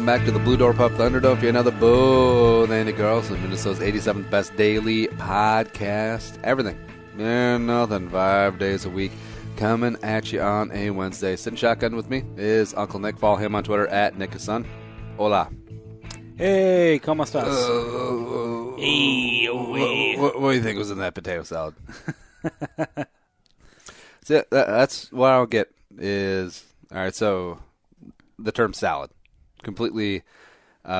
welcome back to the Blue Door Pub Thunderdome. For another bold Andy Carlson, Minnesota's 87th best daily podcast. Everything and nothing, 5 days a week, coming at you on a Wednesday. Sitting shotgun with me is Uncle Nick. Follow him on Twitter at Nickason. Hola. Hey, ¿cómo estás? What do you think was in that potato salad? See, that's what I don't get is, all right, so the term salad, completely,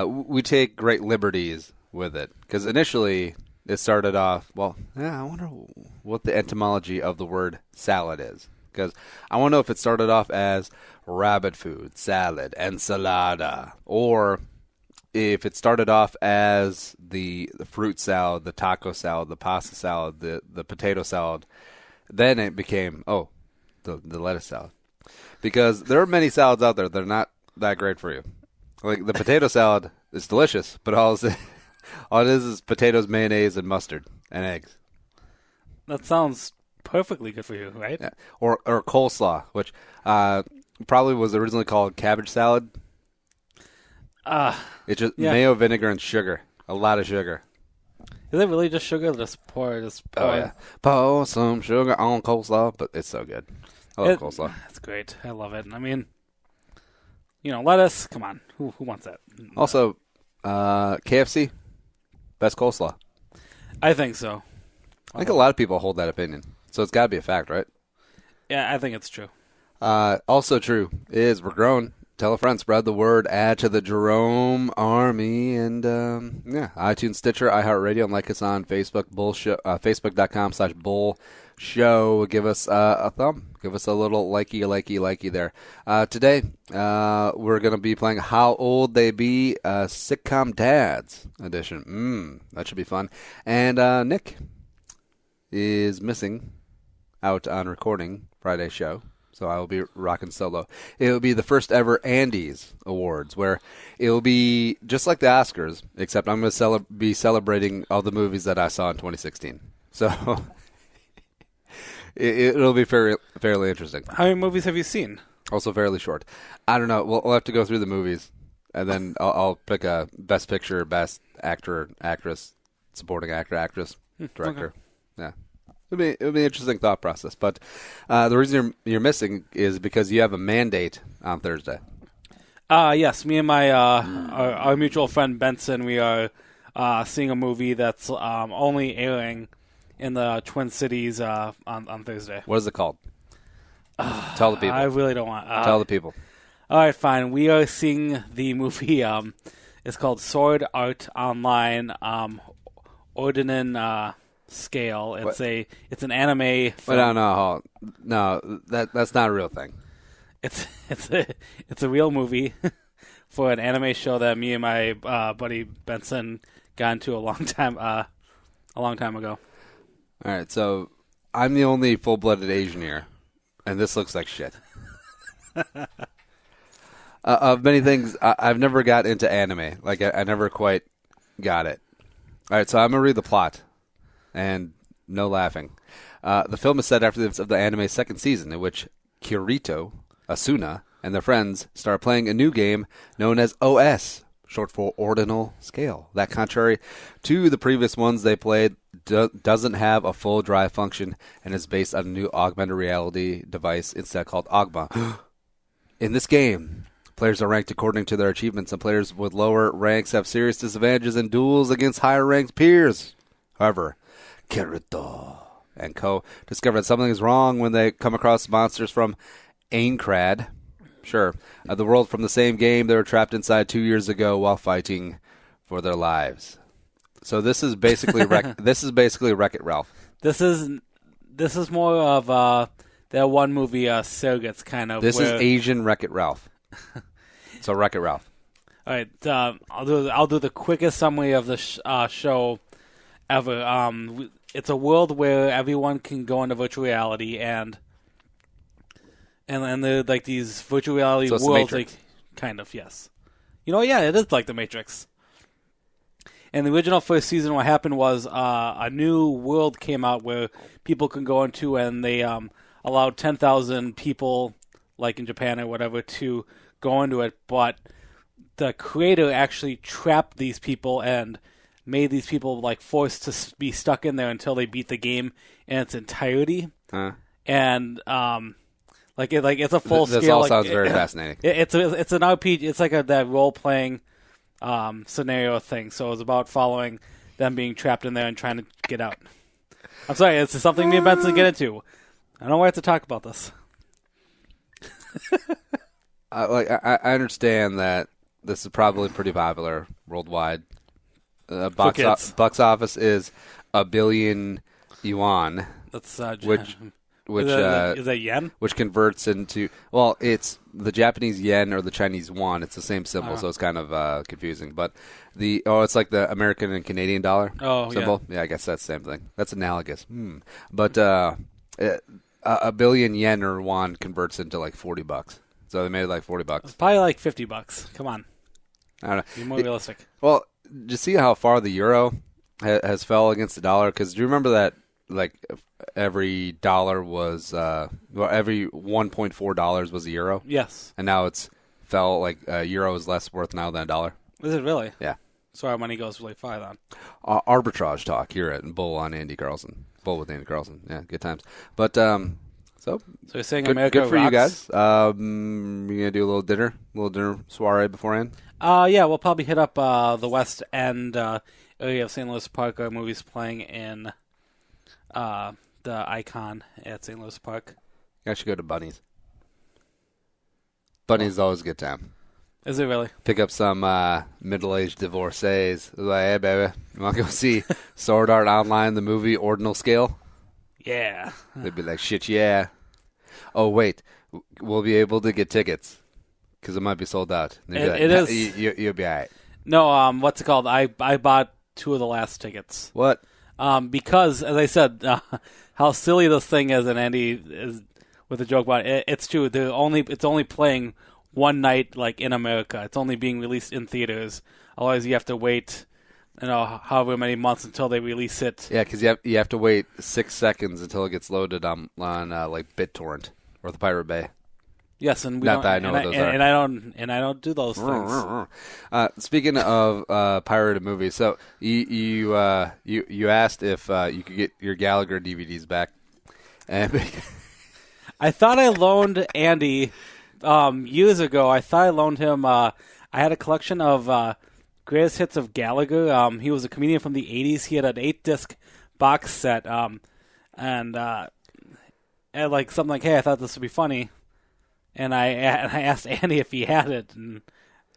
we take great liberties with it. Because initially it started off, I wonder what the etymology of the word salad is. Because I want to know if it started off as rabbit food, salad, ensalada, or if it started off as the fruit salad, the taco salad, the pasta salad, the potato salad, then it became, the lettuce salad. Because there are many salads out there that are not that great for you. Like the potato salad is delicious, but all it is potatoes, mayonnaise, and mustard, and eggs. That sounds perfectly good for you, right? Yeah. Or coleslaw, which probably was originally called cabbage salad. It's just mayo, vinegar, and sugar. A lot of sugar. Is it really just sugar? Just pour. Oh, yeah. Pour some sugar on coleslaw, but it's so good. I love coleslaw. That's great. I love it. I mean, lettuce. Come on. Who wants that? Also, KFC, best coleslaw. I think so. I think a lot of people hold that opinion. So it's got to be a fact, right? Yeah, I think it's true. Also true is we're growing. Tell a friend, spread the word, add to the Jerome Army, and iTunes, Stitcher, iHeartRadio, and like us on Facebook, Facebook.com/Bull Show. Give us a thumb. Give us a little likey there. Today, we're going to be playing How Old They Be, Sitcom Dads edition. That should be fun. And Nick is missing out on recording Friday's show. So I will be rocking solo. It will be the first ever Andy's Awards, where it will be just like the Oscars, except I'm going to be celebrating all the movies that I saw in 2016. So it'll be fairly interesting. How many movies have you seen? Also fairly short. I don't know. We'll have to go through the movies, and then I'll pick a Best Picture, Best Actor, Actress, Supporting Actor, Actress, Director. Okay. Yeah. It'll be an interesting thought process, but the reason you're missing is because you have a mandate on Thursday. Yes, me and my our mutual friend Benson, we are seeing a movie that's only airing in the Twin Cities on Thursday. What is it called? Tell the people. I really don't want. Tell the people. All right, fine. We are seeing the movie. It's called Sword Art Online. Ordinen. Scale. It's an anime film. No, that's not a real thing. It's a real movie for an anime show that me and my buddy Benson got into a long time ago. All right, so I'm the only full-blooded Asian here, and this looks like shit. Of many things, I've never got into anime. Like I never quite got it. All right, so I'm gonna read the plot. And no laughing. The film is set after the events of the anime's second season, in which Kirito, Asuna, and their friends start playing a new game known as OS, short for Ordinal Scale. That, contrary to the previous ones they played, doesn't have a full drive function and is based on a new augmented reality device instead called Ogma. In this game, players are ranked according to their achievements, and players with lower ranks have serious disadvantages in duels against higher-ranked peers. However, Kirito and co. discover that something is wrong when they come across monsters from Aincrad. Sure. The world from the same game they were trapped inside 2 years ago while fighting for their lives. So this is basically Wreck-It Ralph. This is more of that one movie Surrogates kind of. This is Asian Wreck-It Ralph. So Wreck-It Ralph. All right, I'll do the quickest summary of the show ever. It's a world where everyone can go into virtual reality, and they're like these virtual reality worlds, like kind of, yes. It is like the Matrix. In the original first season, what happened was a new world came out where people can go into, and they allowed 10,000 people, like in Japan or whatever, to go into it, but the creator actually trapped these people and made these people like forced to be stuck in there until they beat the game in its entirety. And it's a full scale. This all sounds very fascinating. It's an RPG. It's like that role playing scenario thing. So it's about following them being trapped in there and trying to get out. I'm sorry, it's something me and Benson get into. I don't know why I have to talk about this. I understand that this is probably pretty popular worldwide. Box office is $1 billion yuan. That's which is that yen? Which converts into it's the Japanese yen or the Chinese yuan. It's the same symbol, so it's kind of confusing. But it's like the American and Canadian dollar symbol. Yeah, I guess that's the same thing. That's analogous. But $1 billion yen or yuan converts into like $40. So they made it like $40. It's probably like $50. Come on, I don't know. Be more realistic. Well, did you see how far the euro has fell against the dollar? Because do you remember that? Like every dollar was every $1.4 was a euro. Yes. And now it's fell like a euro is less worth now than a dollar. Is it really? Yeah. So our money goes really far then. Arbitrage talk here at Bull on Andy Carlson. Bull with Andy Carlson. Yeah, good times. But so you're saying good, America good for rocks? you guys. You gonna do a little dinner soiree beforehand? Yeah, we'll probably hit up the West End area of St. Louis Park. Our movie's playing in the Icon at St. Louis Park. You should go to Bunny's. Bunny's is always a good time. Is it really? Pick up some middle-aged divorcees. Like, hey, baby, you want to go see Sword Art Online, the movie, Ordinal Scale? Yeah. They'd be like, shit, yeah. Oh, wait, we'll be able to get tickets because it might be sold out. It is. You'll be all right. No, what's it called? I bought 2 of the last tickets. What? Because, as I said, how silly this thing is, and Andy is with a joke about it. It's true. It's only playing one night, like in America. It's only being released in theaters. Otherwise, you have to wait, however many months until they release it. Yeah, because you have to wait 6 seconds until it gets loaded on like BitTorrent or the Pirate Bay. Yes, and not that I know what those are. And I don't do those things. Speaking of pirated movies, so you asked if you could get your Gallagher DVDs back, and I thought I loaned Andy years ago. I thought I loaned him. I had a collection of greatest hits of Gallagher. He was a comedian from the '80s. He had an 8-disc box set, and like something like, "Hey, I thought this would be funny." And I asked Andy if he had it, and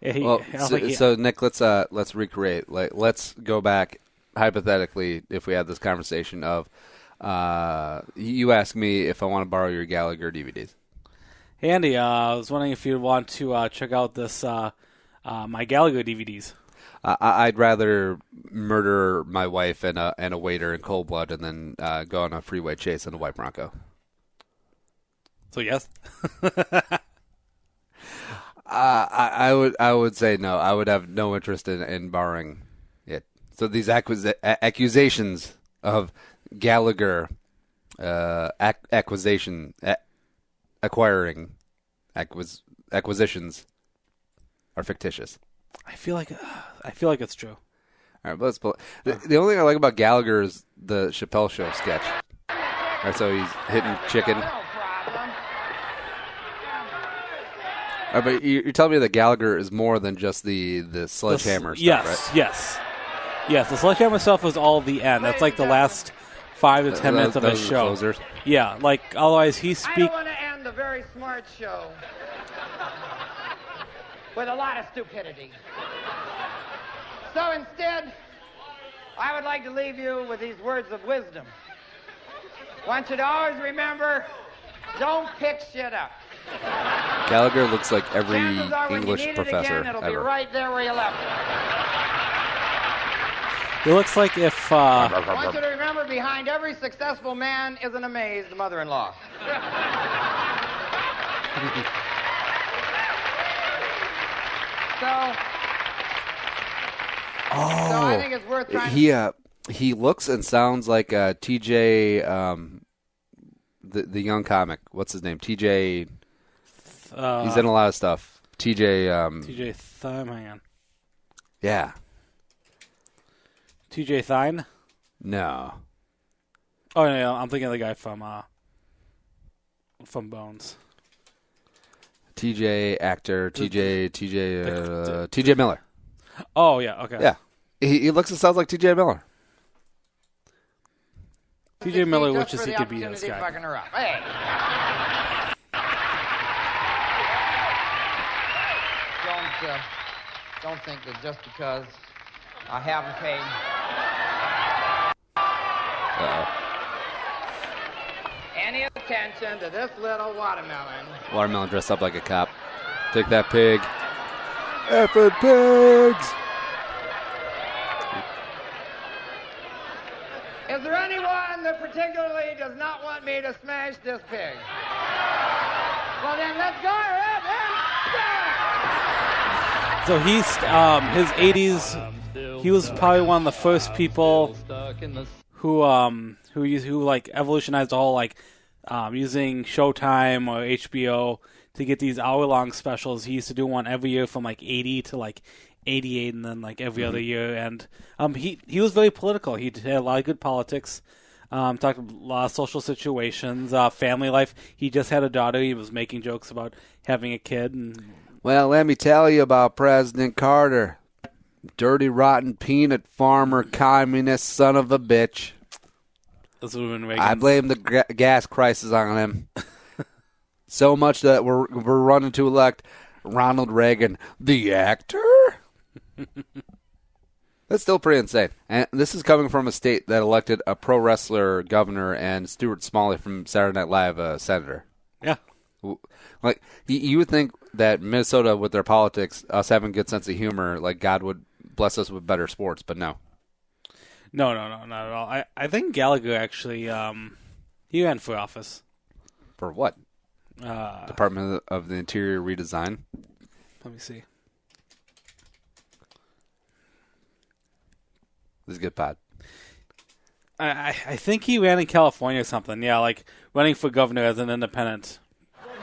so Nick, let's recreate. Like, let's go back hypothetically if we had this conversation of you ask me if I want to borrow your Gallagher DVDs. Hey Andy, I was wondering if you'd want to check out this my Gallagher DVDs. I'd rather murder my wife and a waiter in cold blood and then go on a freeway chase in a white Bronco. So yes, I would say no. I would have no interest in borrowing it. So these accusations of Gallagher acquisitions are fictitious. I feel like it's true. All right, let's pull. The only thing I like about Gallagher is the Chappelle Show sketch. All right, so he's hitting chicken. But you're telling me that Gallagher is more than just the sledgehammer stuff, right? Yes. The sledgehammer stuff was all the end. That's like the last 5 to 10 minutes of his show. Closers. Yeah, like otherwise he speaks. I don't want to end a very smart show with a lot of stupidity. So instead, I would like to leave you with these words of wisdom. I want you to always remember, don't pick shit up. Gallagher looks like every English English professor again, it'll ever. be right there where you left it. It looks like if. I want you to remember, behind every successful man is an amazed mother-in-law. So I think it's worth trying. He looks and sounds like TJ, the young comic. What's his name? TJ. He's in a lot of stuff. TJ Thine, hang on. Yeah. TJ Thine? No. Oh, no, I'm thinking of the guy from Bones. TJ actor, TJ Miller. Oh, yeah, okay. Yeah. He looks and sounds like TJ Miller. TJ Miller wishes he could be this guy. Hey. Don't think that just because I haven't paid any attention to this little watermelon. Watermelon dressed up like a cop. Take that, pig. Effing pigs! Is there anyone that particularly does not want me to smash this pig? Well, then let's go ahead and So he's his 80s. He was probably one of the first people who like evolutionized the whole like using Showtime or HBO to get these hour-long specials. He used to do one every year from like 80 to like 88, and then like every other year. And he was very political. He had a lot of good politics. Talked a lot of social situations, family life. He just had a daughter. He was making jokes about having a kid. And well, let me tell you about President Carter. Dirty, rotten, peanut farmer, communist son of a bitch. This would have been I blame the gas crisis on him. So much that we're running to elect Ronald Reagan, the actor? That's still pretty insane. And this is coming from a state that elected a pro wrestler governor and Stuart Smalley from Saturday Night Live senator. Yeah. Like, you would think that Minnesota, with their politics, us having a good sense of humor, like God would bless us with better sports, but no. No, not at all. I think Gallagher actually, he ran for office. For what? Department of the Interior redesign. Let me see. This is a good pod. I think he ran in California or something. Yeah, like running for governor as an independent.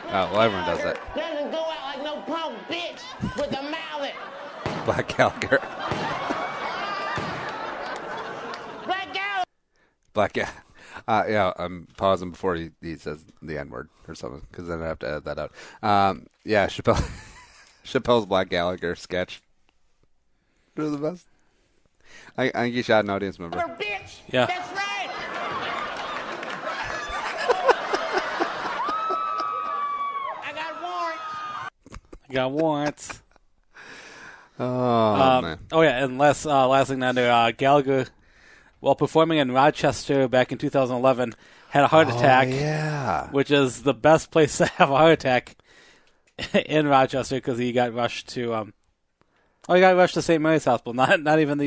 Oh, well, everyone does that. Doesn't go out like no punk bitch with a mallet. Black Gallagher. Black Gallagher. Yeah, I'm pausing before he says the N-word or something, because then I have to edit that out. Yeah, Chappelle's Black Gallagher sketch. It was the best. I think you shot an audience member. Bitch. Yeah. That's right. I got warrants. Oh, man. Oh, yeah, and last thing under Gallagher, while performing in Rochester back in 2011, had a heart attack. Yeah. Which is the best place to have a heart attack in Rochester, because he got rushed to he got rushed to St. Mary's Hospital. Not even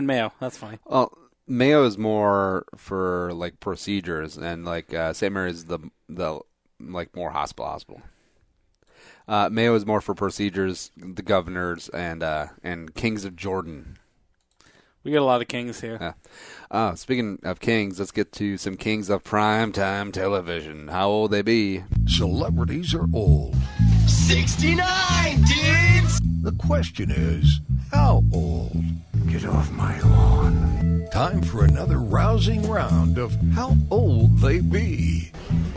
Mayo. That's funny. Well, Mayo is more for like procedures, and like St. Mary's the like more hospital. Mayo is more for procedures, the governors and kings of Jordan. We got a lot of kings here. Yeah. Speaking of kings, let's get to some kings of primetime television. How old they be? Celebrities are old. 69, dudes! The question is, how old? Get off my lawn. Time for another rousing round of how old they be.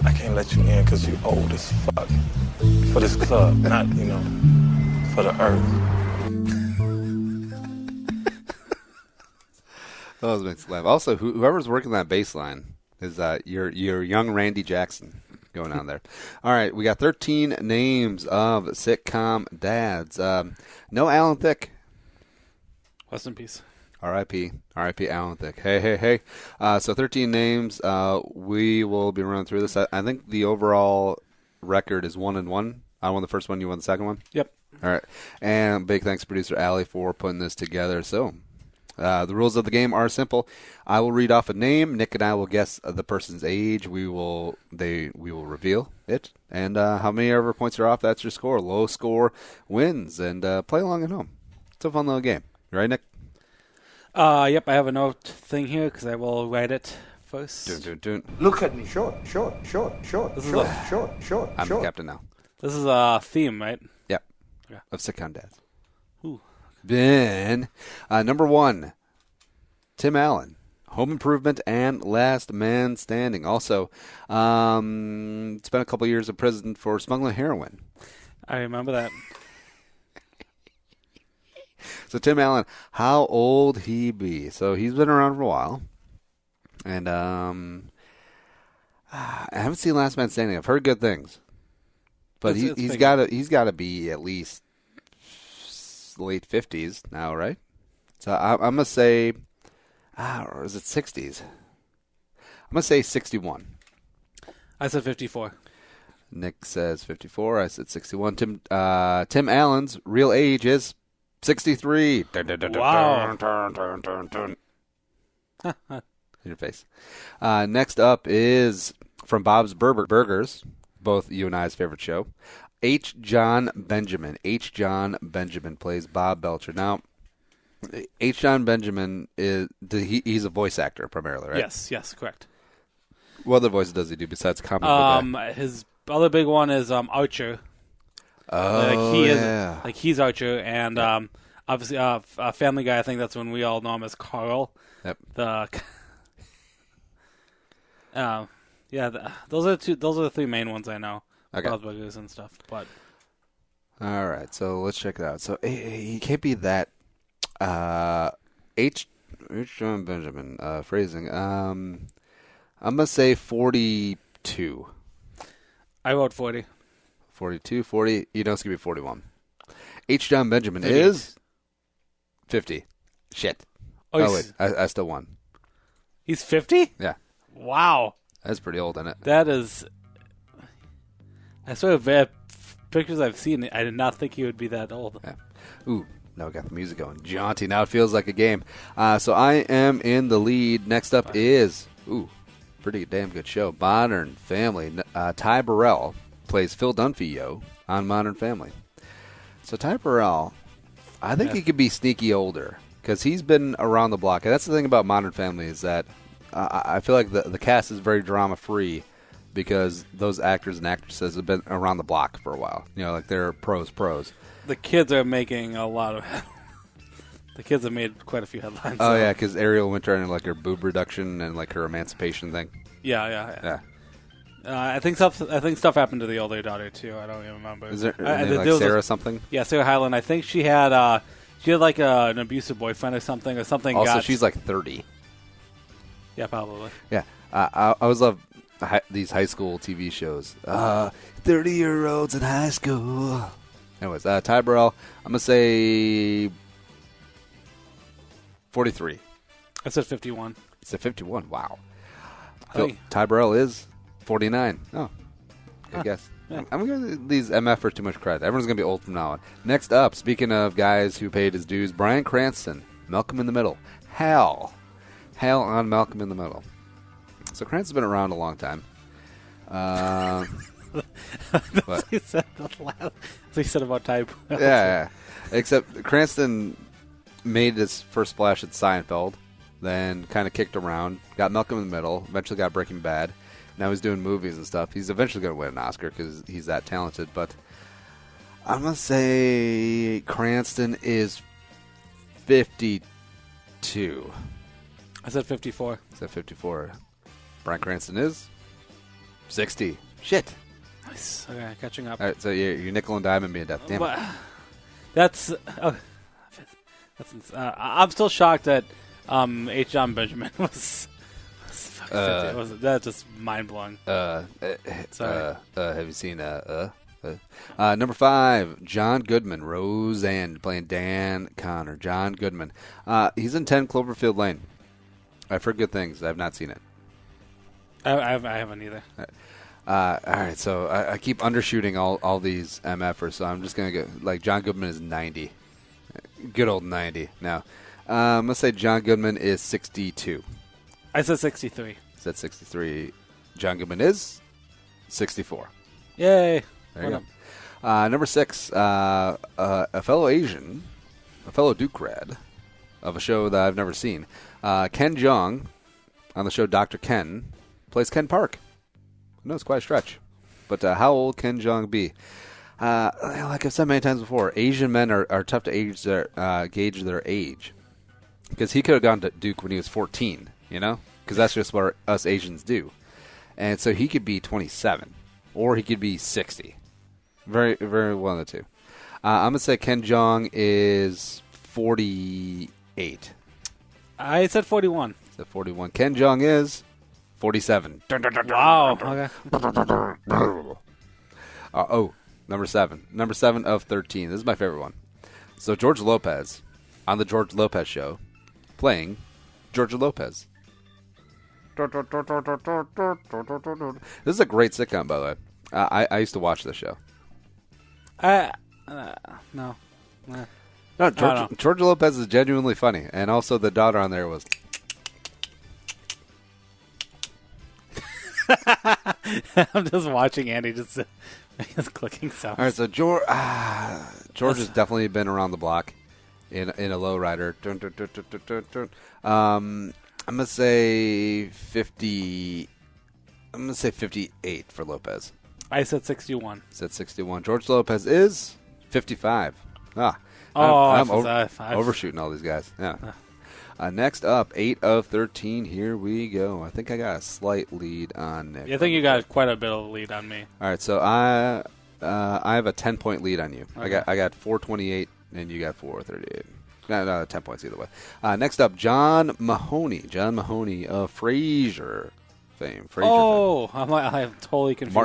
I can't let you in because you're old as fuck. For this club, not, for the earth. Those makes me laugh. Also, whoever's working that bass line is your young Randy Jackson going on there. All right, we got 13 names of sitcom dads. No Alan Thicke. Rest in peace. R.I.P. Alan Thicke. Hey. So 13 names. We will be running through this. I think the overall record is 1-1. I won the first one. You won the second one? Yep. All right. And big thanks to producer Allie for putting this together. So the rules of the game are simple. I will read off a name. Nick and I will guess the person's age. We will reveal it. And how many ever points are off, that's your score. Low score wins. And play along at home. It's a fun little game. You right, Nick? Yep, I have a note thing here because I will write it first. Dun. Look at me. Short. I'm the captain now. This is a theme, right? Yep. of Sitcom Dads. Ooh. Ben, number 1, Tim Allen, Home Improvement and Last Man Standing. Also, spent a couple years in prison for smuggling heroin. I remember that. So Tim Allen, how old he be? So he's been around for a while, and I haven't seen Last Man Standing. I've heard good things, but he's got to be at least late 50s now, right? So I'm gonna say, or is it 60s? I'm gonna say 61. I said 54. Nick says 54. I said 61. Tim Allen's real age is 63. Wow. In your face. Next up is from Bob's Burgers, both you and I's favorite show. H. John Benjamin. H. John Benjamin plays Bob Belcher. Now, H. John Benjamin he's a voice actor primarily, right? Yes, correct. What other voices does he do besides comic book guy? His other big one is Archer. Oh, he's Archer, and obviously Family Guy. I think that's when we all know him as Carl. Yep. Those are the three main ones I know. Okay. Burgers and stuff. But all right, so let's check it out. So he can't be that H. John Benjamin phrasing. I'm gonna say 42. I wrote 40. 42, 40. You know it's gonna be 41. H. John Benjamin 50. is 50. Shit. Oh, wait, I still won. He's 50? Yeah. Wow. That's pretty old, isn't it? That is. I sort of pictures I've seen. I did not think he would be that old. Yeah. Ooh, now we got the music going. Jaunty. Now it feels like a game. So I am in the lead. Next up is pretty damn good show. Modern Family. Ty Burrell plays Phil Dunphy on Modern Family. So Ty Burrell, I think he could be sneaky older because he's been around the block. And that's the thing about Modern Family is that I feel like the cast is very drama-free because those actors and actresses have been around the block for a while. You know, like they're pros. The kids are making a lot of... The kids have made quite a few headlines. Oh, yeah, because Ariel went trying like her boob reduction and like her emancipation thing. Yeah. I think stuff happened to the older daughter too. I don't even remember. Is there like Sarah something? Yeah, Sarah Hyland. I think she had like an abusive boyfriend or something. Also, she's like 30. Yeah, probably. Yeah, I always love these high school TV shows. 30-year-olds in high school. Anyways, Ty Burrell, I'm gonna say 43. I said 51. You said 51. Wow. Ty Burrell is 49. Oh, good guess. Yeah. I'm going to give these MFers too much credit. Everyone's going to be old from now on. Next up, speaking of guys who paid his dues, Bryan Cranston, Malcolm in the Middle. Hal on Malcolm in the Middle. So Cranston's been around a long time. What he said about Ty Burrell. Yeah. Except Cranston made his first splash at Seinfeld, then kind of kicked around, got Malcolm in the Middle, eventually got Breaking Bad. Now he's doing movies and stuff. He's eventually going to win an Oscar because he's that talented. But I'm going to say Cranston is 52. I said 54. I said 54. Bryan Cranston is 60. Shit. Nice. Okay, catching up. All right, so you're nickel and dime me to death. Damn it. That's I'm still shocked that H. John Benjamin was 50. That's just mind blowing. Sorry. Have you seen number 5, John Goodman, Roseanne, playing Dan Connor. John Goodman. He's in 10 Cloverfield Lane. I've heard good things. I've not seen it. I haven't either. All right, so I keep undershooting all these MFers, so I'm just going to go, like, John Goodman is 90. Good old 90. Now, let's say John Goodman is 62. I said 63. Said 63. John Goodman is 64. Yay. There you go. Number 6, a fellow Asian, a fellow Duke Rad of a show that I've never seen. Ken Jeong on the show Dr. Ken plays Ken Park. I know it's quite a stretch. But how old can Jeong be? Like I've said many times before, Asian men are tough to gauge their age. Because he could have gone to Duke when he was 14, because that's just what us Asians do. And so he could be 27, or he could be 60. Very, very one of the two. I'm going to say Ken Jeong is 48. I said 41. Said 41. Ken Jeong is 47. Wow. Okay. Number 7. Number 7 of 13. This is my favorite one. So George Lopez, on the George Lopez Show, playing Georgia Lopez. This is a great sitcom, by the way. I used to watch this show. No. No, Georgia Lopez is genuinely funny, and also the daughter on there was. I'm just watching Andy just make clicking sounds. All right, so George has definitely been around the block in a lowrider. I'm gonna say 50. I'm gonna say 58 for Lopez. I said 61. Said 61. George Lopez is 55. I'm overshooting all these guys. Yeah. Next up, 8 of 13. Here we go. I think I got a slight lead on Nick. Yeah, I think you got quite a bit of a lead on me. All right, so I have a 10-point lead on you. Okay. I got 428, and you got 438. No, 10 points either way. Next up, John Mahoney. John Mahoney of Frasier fame. Frasier fame. I'm totally confused.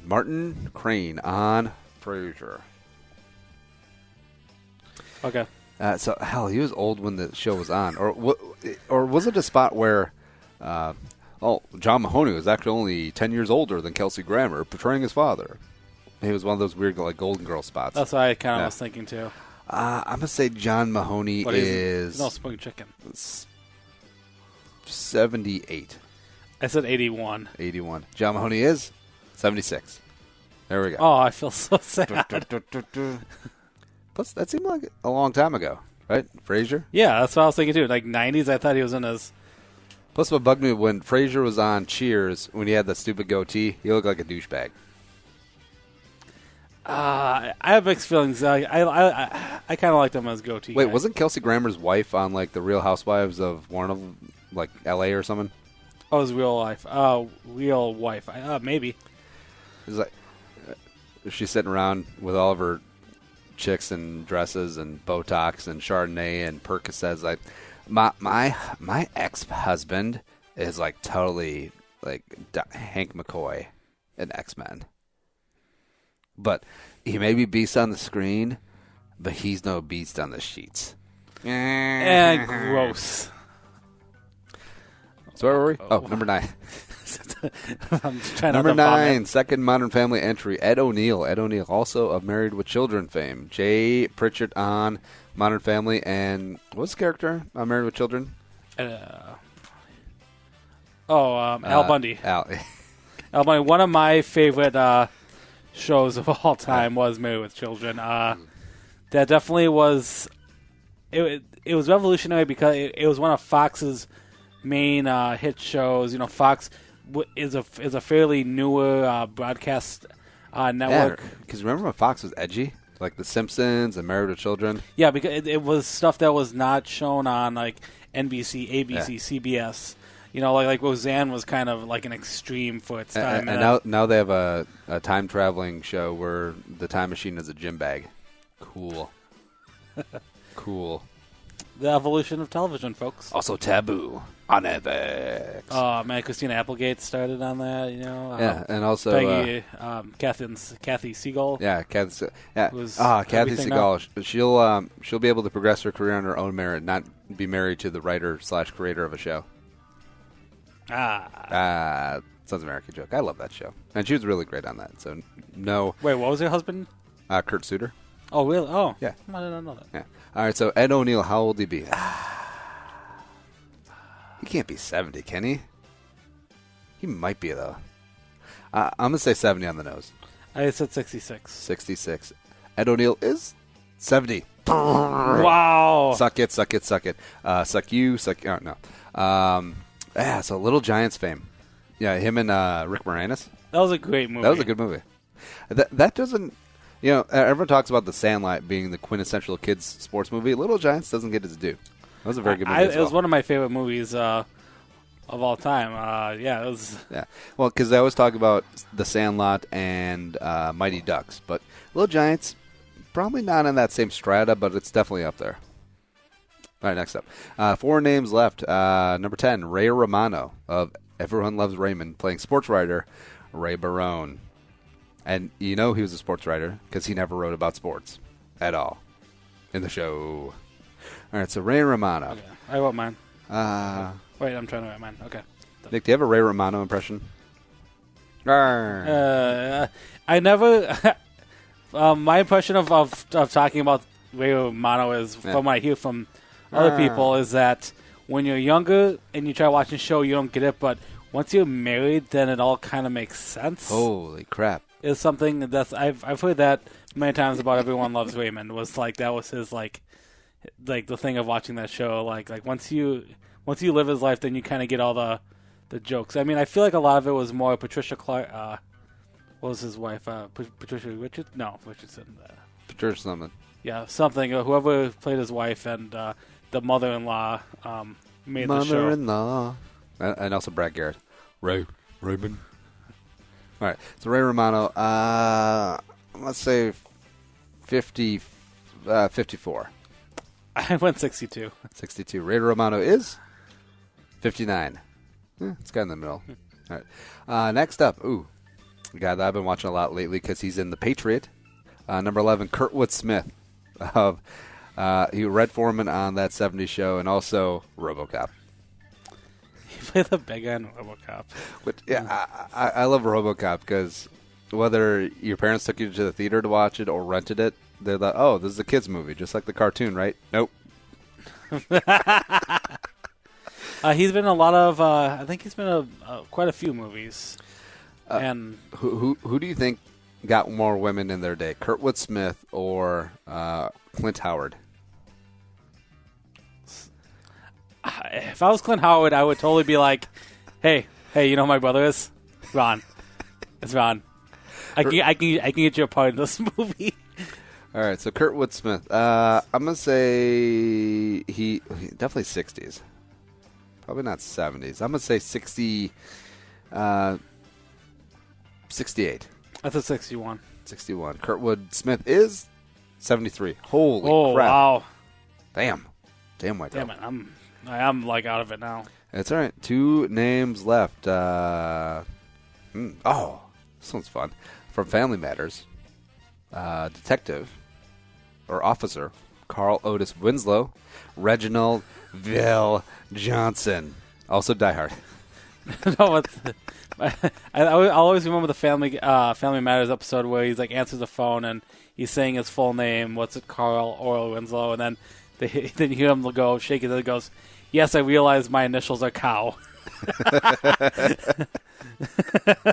Martin Crane on Frasier. Okay. So hell, he was old when the show was on, or was it a spot where, John Mahoney was actually only 10 years older than Kelsey Grammer, portraying his father. He was one of those weird like Golden Girl spots. That's what I kind of was thinking too. I'm gonna say John Mahoney is no spring chicken. 78. I said 81. 81. John Mahoney is 76. There we go. Oh, I feel so sad. Plus, that seemed like a long time ago, right? Frasier? Yeah, that's what I was thinking too. Like 90s, I thought he was in his. Plus, what bugged me when Frasier was on Cheers, when he had the stupid goatee, he looked like a douchebag. I have mixed feelings. I kind of liked him as goatee. Wait, guy. wasn't Kelsey Grammer's wife on like the Real Housewives of one of them, like L.A. or something? Oh, his real life. Real wife. Maybe. It's like she's sitting around with all of her chicks and dresses and Botox and Chardonnay and Percocets. Like my ex-husband is like totally like Hank McCoy in X-Men. But he may be beast on the screen, but he's no beast on the sheets. Gross. So where were we? Oh, number 9. I'm trying number 9, second Modern Family entry, Ed O'Neill. Ed O'Neill, also of Married with Children fame. Jay Pritchett on Modern Family, and what's the character on Married with Children? Al Bundy. Al Bundy. One of my favorite shows of all time was Married with Children. That definitely was. It was revolutionary because it was one of Fox's main hit shows. You know, Fox is a fairly newer broadcast network. Because remember when Fox was edgy, like The Simpsons and Married with Children. Yeah, because it was stuff that was not shown on like NBC, ABC, CBS. You know, like Roseanne was kind of like an extreme for its time. And now they have a time traveling show where the time machine is a gym bag. Cool. Cool. The evolution of television, folks. Also Taboo on FX. Oh man, Christina Applegate started on that. You know. Yeah, and also Peggy, Kathy Siegel. Yeah, Kathy Siegel. She'll be able to progress her career on her own merit, not be married to the writer/creator of a show. Sons of America joke. I love that show, and she was really great on that. So no. Wait, what was her husband? Kurt Sutter. Oh really? Oh yeah. I did not know that. Yeah. All right. So Ed O'Neill, how old would he be? He can't be 70, can he? He might be though. I'm gonna say 70 on the nose. I said 66. 66. Ed O'Neill is 70. Wow. Suck it. Suck you. Oh, no. So Little Giants fame. Yeah, him and Rick Moranis. That was a great movie. That was a good movie. That doesn't. You know, everyone talks about The Sandlot being the quintessential kids sports movie. Little Giants doesn't get its due. That was a very good movie as well. It was one of my favorite movies of all time. It was. Yeah, well, because I always talk about The Sandlot and Mighty Ducks, but Little Giants, probably not in that same strata, but it's definitely up there. All right, next up. 4 names left. Number 10, Ray Romano of Everyone Loves Raymond, playing sports writer Ray Barone. And you know he was a sports writer because he never wrote about sports at all in the show. All right, so Ray Romano. Okay, I wrote mine. Wait, I'm trying to write mine. Okay. Nick, do you have a Ray Romano impression? I never... my impression of talking about Ray Romano is, from what I hear from other people, is that when you're younger and you try watching a show, you don't get it, but once you're married, then it all kind of makes sense. Holy crap. Is something that's I've heard that many times about Everyone Loves Raymond. Was like that was his like the thing of watching that show. Like once you live his life, then you kind of get all the jokes. I mean, I feel like a lot of it was more Patricia Clark. What was his wife? Patricia Richardson? No, Richardson. Patricia something. Yeah, something. Whoever played his wife and the mother-in-law made the show. Mother-in-law. And also Brad Garrett. Raymond. All right, so Ray Romano, let's say 54. I went 62. 62. Ray Romano is 59. It's kind of in the middle. All right. Next up, a guy that I've been watching a lot lately because he's in The Patriot. Number 11, Kurtwood Smith. He Red Foreman on That 70s Show and also RoboCop. He played the big guy in RoboCop. But yeah, I love RoboCop because whether your parents took you to the theater to watch it or rented it, they're like, oh, this is a kid's movie, just like the cartoon, right? Nope. He's been in a lot of, I think he's been in quite a few movies. And who do you think got more women in their day, Kurtwood Smith or Clint Howard? If I was Clint Howard, I would totally be like, hey, you know who my brother is? Ron. It's Ron. I can get you a part in this movie. All right, so Kurtwood Smith. I'm going to say he definitely 60s. Probably not 70s. I'm going to say 68. I thought 61. 61. Kurtwood Smith is 73. Holy crap. Wow. Damn, White Dog. Damn it, I'm like out of it now. It's all right. 2 names left. This one's fun. From Family Matters, Detective or Officer Carl Otis Winslow, Reginald Ville Johnson, also Die Hard. No, I'll always remember the Family Matters episode where he's like answers the phone and he's saying his full name. What's it, Carl or Winslow? And then then you hear him go shake his head and goes, "Yes, I realize my initials are Cow."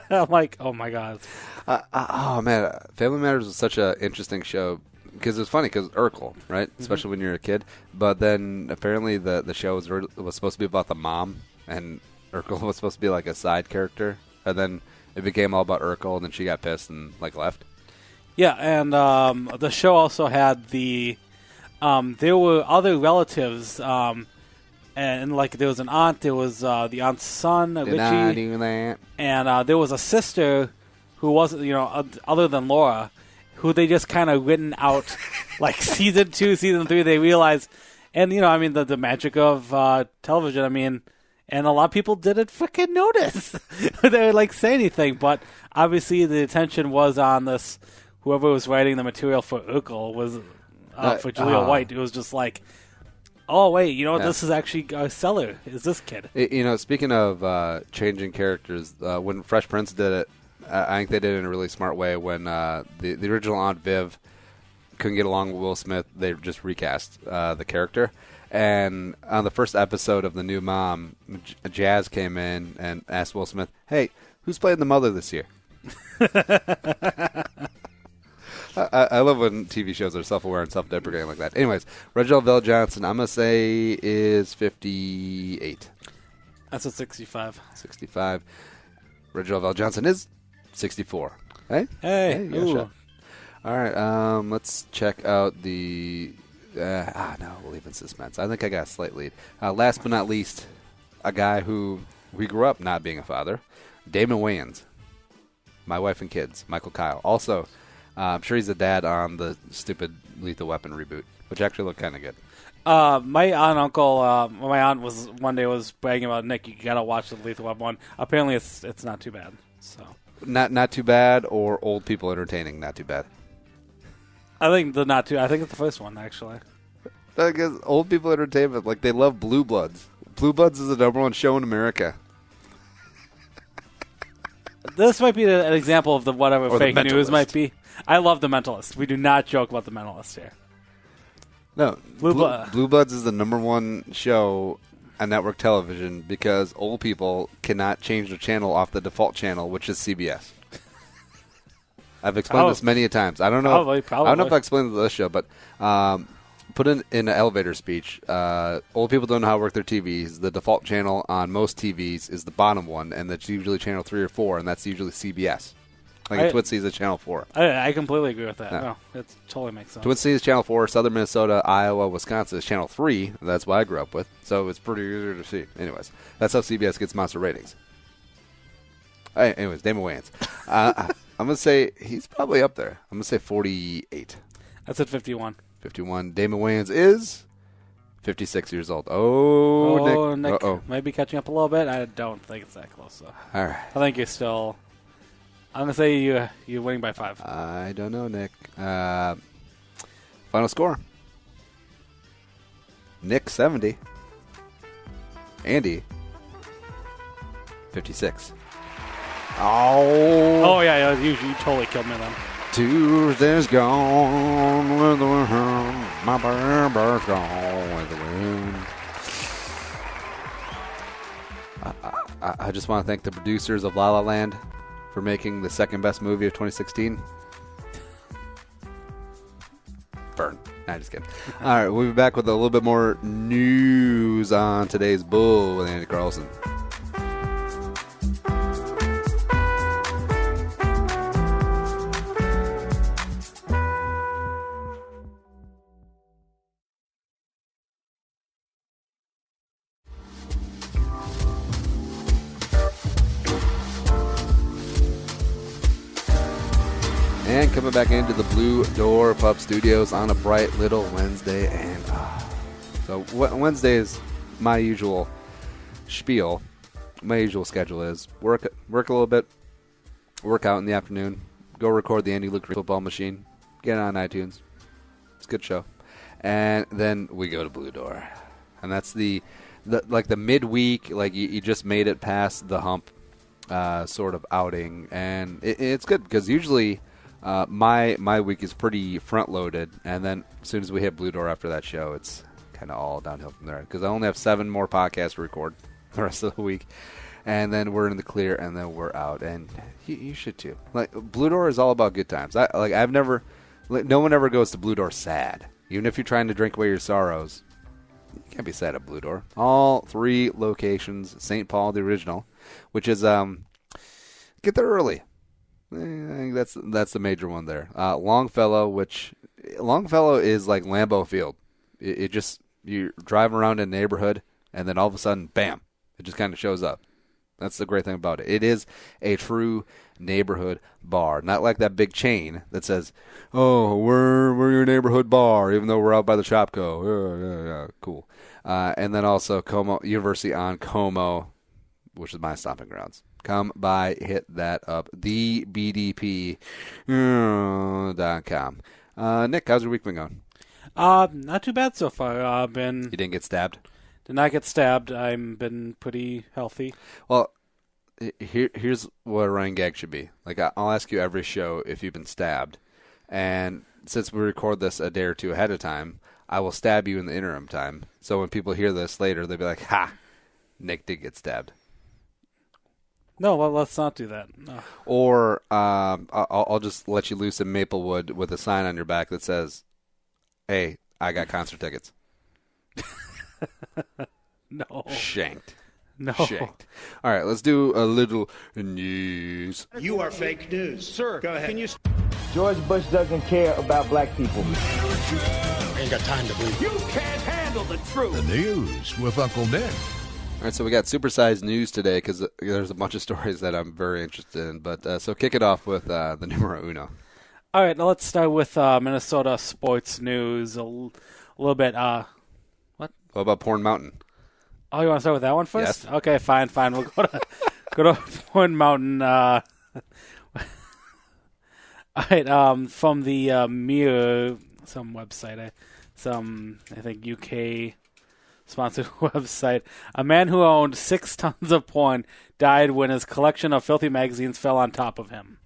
I'm like, oh my god. Oh man, Family Matters was such an interesting show because it was funny because Urkel, right? Mm-hmm. Especially when you're a kid. But then apparently the show was supposed to be about the mom, and Urkel was supposed to be like a side character, and then it became all about Urkel, and then she got pissed and like left. Yeah, and the show also had there were other relatives. And like there was an aunt, there was the aunt's son, Richie, I do that? And there was a sister who wasn't, other than Laura, who they just kind of written out, like season 2, season 3. They realized, and the magic of television. And a lot of people didn't freaking notice. They would like say anything, but obviously the attention was on this. Whoever was writing the material for Urkel was for Julia White. It was just like. Oh, wait, this is actually a seller, is this kid. Speaking of changing characters, when Fresh Prince did it, I think they did it in a really smart way. When the original Aunt Viv couldn't get along with Will Smith, they just recast the character. And on the first episode of The New Mom, Jazz came in and asked Will Smith, hey, who's playing the mother this year? I love when TV shows are self-aware and self-deprecating like that. Anyways, Reginald Ville Johnson, I'm going to say is 58. That's a 65. 65. Reginald Ville Johnson is 64. Hey? Hey. All All right, let's check out the... no, we'll leave in suspense. I think I got a slight lead. Last but not least, a guy who we grew up not being a father, Damon Wayans. My Wife and Kids, Michael Kyle. Also, I'm sure he's a dad on the stupid Lethal Weapon reboot, which actually looked kind of good. My aunt was one day bragging about, Nick, you gotta watch the Lethal Weapon one. Apparently, it's not too bad. So not too bad, or old people entertaining, not too bad. I think I think it's the first one actually. I guess old people entertainment, like they love Blue Bloods. Blue Bloods is the #1 show in America. This might be an example of whatever or fake news might be. I love The Mentalist. We do not joke about The Mentalist here. No, Blue Bloods is the #1 show on network television because old people cannot change their channel off the default channel, which is CBS. I've explained this many a times. I don't know. Probably. I don't know if I explained this show, but put in an elevator speech. Old people don't know how to work their TVs. The default channel on most TVs is the bottom one, and that's usually channel 3 or 4, and that's usually CBS. Like Twin Cities is channel 4. I completely agree with that. Yeah. No, it totally makes sense. Twin Cities is channel 4. Southern Minnesota, Iowa, Wisconsin is channel 3. That's what I grew up with, so it's pretty easy to see. Anyways, that's how CBS gets monster ratings. Anyways, Damon Wayans. I'm going to say he's probably up there. I'm going to say 48. That's at 51. 51. Damon Wayans is 56 years old. Oh, Nick. Might be catching up a little bit. I don't think it's that close, though. All right. I think you're still... I'm going to say you're winning by 5. I don't know, Nick. Final score. Nick, 70. Andy, 56. Oh, yeah, you totally killed me then. Tuesday's gone with the wind. My barber's gone with the wind. I just want to thank the producers of La La Land for making the second best movie of 2016. Burn. Nah, just kidding. All right, we'll be back with a little bit more news on today's Bull with Andy Carlson. And coming back into the Blue Door Pub Studios on a bright little Wednesday. And so Wednesday is my usual spiel. My usual schedule is work a little bit, work out in the afternoon, go record the Andy Luke Football Machine, get it on iTunes. It's a good show. And then we go to Blue Door. And that's the midweek, like you just made it past the hump sort of outing. And it's good because usually... my week is pretty front-loaded, and then as soon as we hit Blue Door after that show, it's kind of all downhill from there. Because I only have 7 more podcasts to record the rest of the week, and then we're in the clear, and then we're out. And you should too. Like Blue Door is all about good times. No one ever goes to Blue Door sad. Even if you're trying to drink away your sorrows, you can't be sad at Blue Door. All 3 locations, St. Paul, the original, which is get there early. I think that's the major one there. Longfellow is like Lambeau Field. It just, you drive around a neighborhood, and then all of a sudden, bam, it just kind of shows up. That's the great thing about it. It is a true neighborhood bar, not like that big chain that says, "Oh, we're your neighborhood bar," even though we're out by the Shopko. Yeah, cool. And then also Como University on Como, which is my stomping grounds. Come by, hit that up. TheBDP.com. Nick, how's your week been going? Not too bad so far. You didn't get stabbed? Did not get stabbed. I've been pretty healthy. Well, here's what a running gag should be. Like, I'll ask you every show if you've been stabbed. And since we record this a day or two ahead of time, I will stab you in the interim time. So when people hear this later, they'll be like, "Ha, Nick did get stabbed." No, well, let's not do that. No. Or I'll just let you loose in Maplewood with a sign on your back that says, "Hey, I got concert tickets." No. Shanked. No. Shanked. All right, let's do a little news. You are fake news. Sir, go ahead. Can you... George Bush doesn't care about black people. Ain't got time to bleed. You can't handle the truth. The news with Uncle Nick. All right, so we got supersized news today because there's a bunch of stories that I'm very interested in. But so kick it off with the numero uno. All right, now let's start with Minnesota sports news a little bit. What? What about Porn Mountain? Oh, you want to start with that one first? Yes. Okay, fine. We'll go to Porn Mountain. All right, from the Mirror, some website, I think UK sponsored website. A man who owned 6 tons of porn died when his collection of filthy magazines fell on top of him.